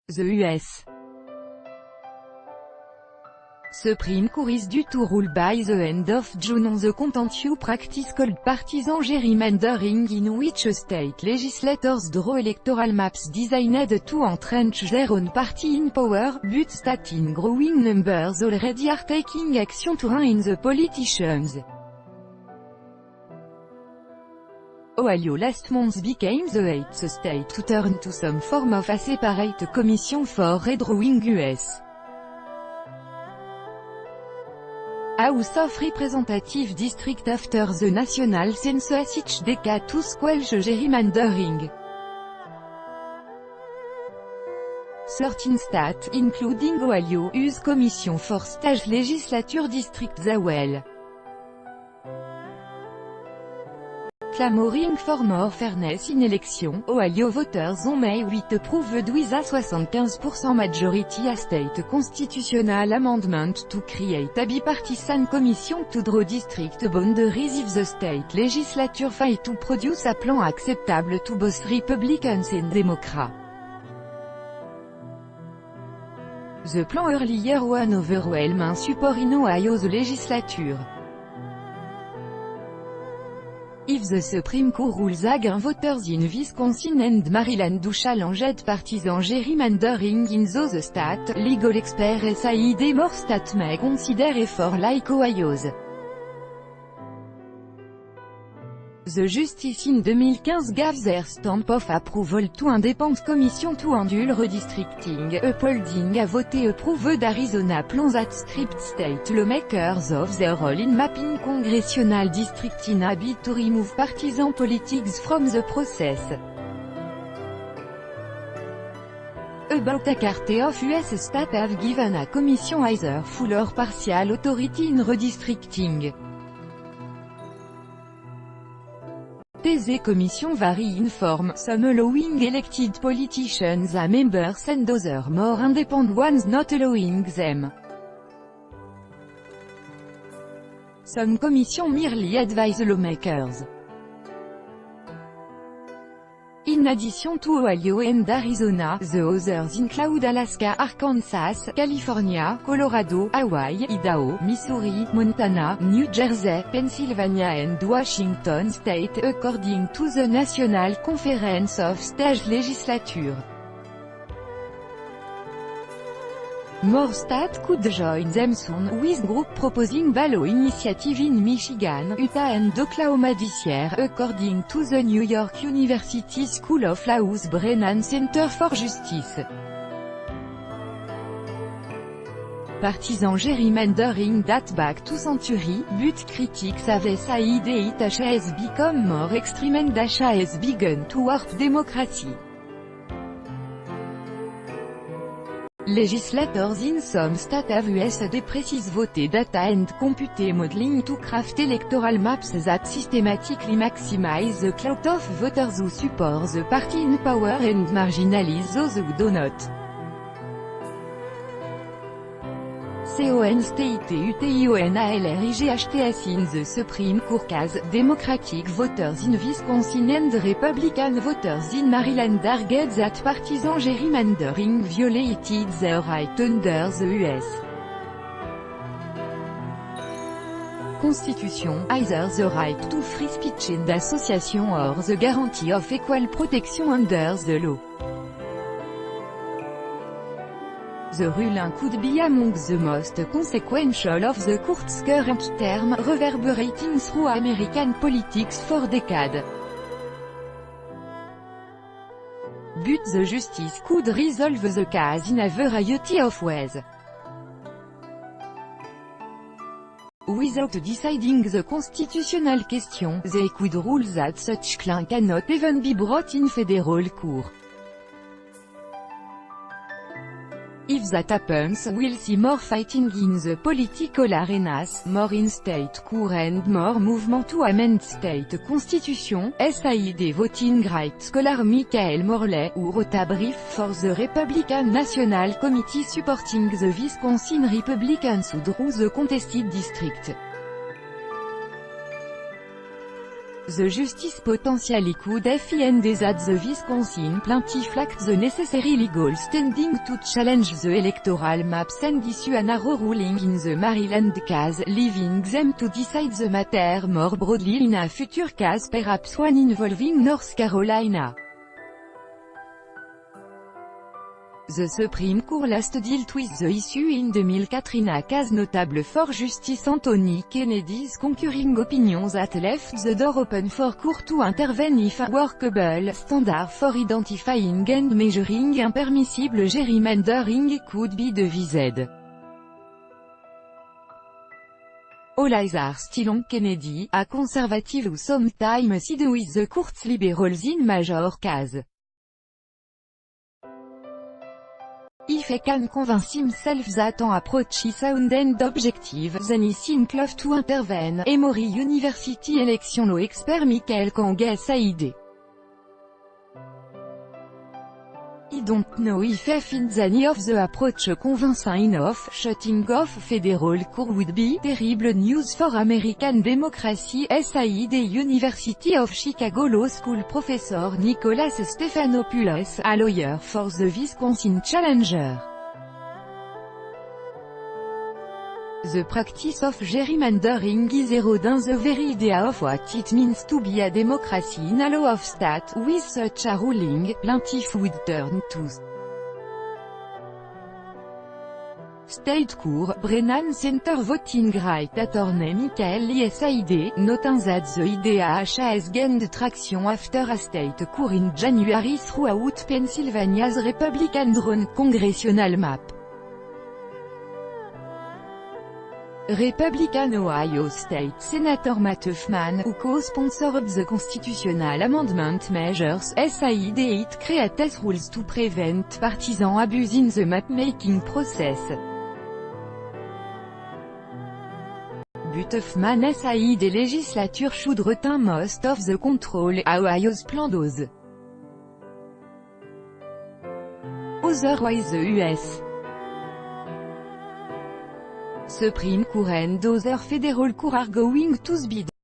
The U.S. Supreme Court is due to rule by the end of June on the contentious practice called partisan gerrymandering, in which state legislators draw electoral maps designed to entrench their own party in power, but states in growing numbers already are taking action to rein the politicians. Ohio last month became the eighth state to turn to some form of a separate commission for redrawing U.S. House of Representative District after the national census each decade to squelch gerrymandering. 13 states, including Ohio, use commission for state legislature districts as well. Clamoring for more fairness in election, Ohio voters on May 8 approved with a 75% majority a state constitutional amendment to create a bipartisan commission to draw district boundaries if the state legislature fails to produce a plan acceptable to both Republicans and Democrats. The plan earlier won overwhelming support in Ohio's legislature. If the Supreme Court rules against voters in Wisconsin and Maryland who challenged partisan gerrymandering in those states, legal experts said more states may consider efforts like Ohio's. The Justice in 2015 gave their stamp of approval to independent commission to handle redistricting, upholding a vote approved Arizona plan that stripped state lawmakers of their role in mapping congressional districts in a bid to remove partisan politics from the process. About a quarter of U.S. states have given a commission either full or partial authority in redistricting. These commissions vary in form, some allowing elected politicians as members and others more independent ones not allowing them. Some commissions merely advise lawmakers. In addition to Ohio and Arizona, the others include Alaska, Arkansas, California, Colorado, Hawaii, Idaho, Missouri, Montana, New Jersey, Pennsylvania and Washington State, according to the National Conference of State Legislature. More states could join them soon, with group proposing ballot initiative in Michigan, Utah and Oklahoma this year, according to the New York University School of Law's Brennan Center for Justice. Partisan gerrymandering date back to century, but critics have said it has become more extreme and has begun to warp democracy. Legislators in some states have used the precise vote data and computed modeling to craft electoral maps that systematically maximize the clout of voters who support the party in power and marginalize those who do not. CON state UTIONALRIGHTS in the Supreme Court as Democratic voters in Wisconsin and Republican voters in Maryland argued that partisan gerrymandering violated their right under the U.S. Constitution, either the right to free speech and association or the guarantee of equal protection under the law. The ruling could be among the most consequential of the court's current term, reverberating through American politics for decades. But the justice could resolve the case in a variety of ways. Without deciding the constitutional question, they could rule that such claim cannot even be brought in federal court. If that happens, we'll see more fighting in the political arenas, more in state court and more movement to amend state constitution, said voting rights scholar Michael Morley, who wrote a brief for the Republican National Committee supporting the Wisconsin Republicans who drew the contested district. The justice potentially could find that the Wisconsin plaintiff lacked the necessary legal standing to challenge the electoral maps and issue a narrow ruling in the Maryland case, leaving them to decide the matter more broadly in a future case, perhaps one involving North Carolina. The Supreme Court last dealt with the issue in 2004 in a case notable for Justice Anthony Kennedy's concurring opinions that left the door open for court to intervene if a workable standard for identifying and measuring impermissible gerrymandering could be devised. All eyes are still on Kennedy, a conservative who sometimes side with the court's liberals in major cases. If he can convince himself that an approach is sound and objective, then he seems close to intervene. Emory University election law expert Michael Kang said. I don't know if he finds any of the approach convincing enough. Shutting off federal court would be terrible news for American democracy, said University of Chicago Law School professor Nicholas Stephanopoulos, a lawyer for the Wisconsin challenger. The practice of gerrymandering is eroding the very idea of what it means to be a democracy in a law of state. With such a ruling, plaintiff would turn to State Court. Brennan Center voting right attorney Michael Lee said, noting that the IDAH has gained traction after a state court in January throughout Pennsylvania's Republican-drawn congressional map. Republican Ohio State Senator Matt Huffman, who co-sponsored the constitutional amendment measures, said it creates rules to prevent partisan abuse in the map-making process. But Huffman said the legislature should retain most of the control. Ohio's plan does. Otherwise the U.S. Supreme Court and other federal courts are going to bid.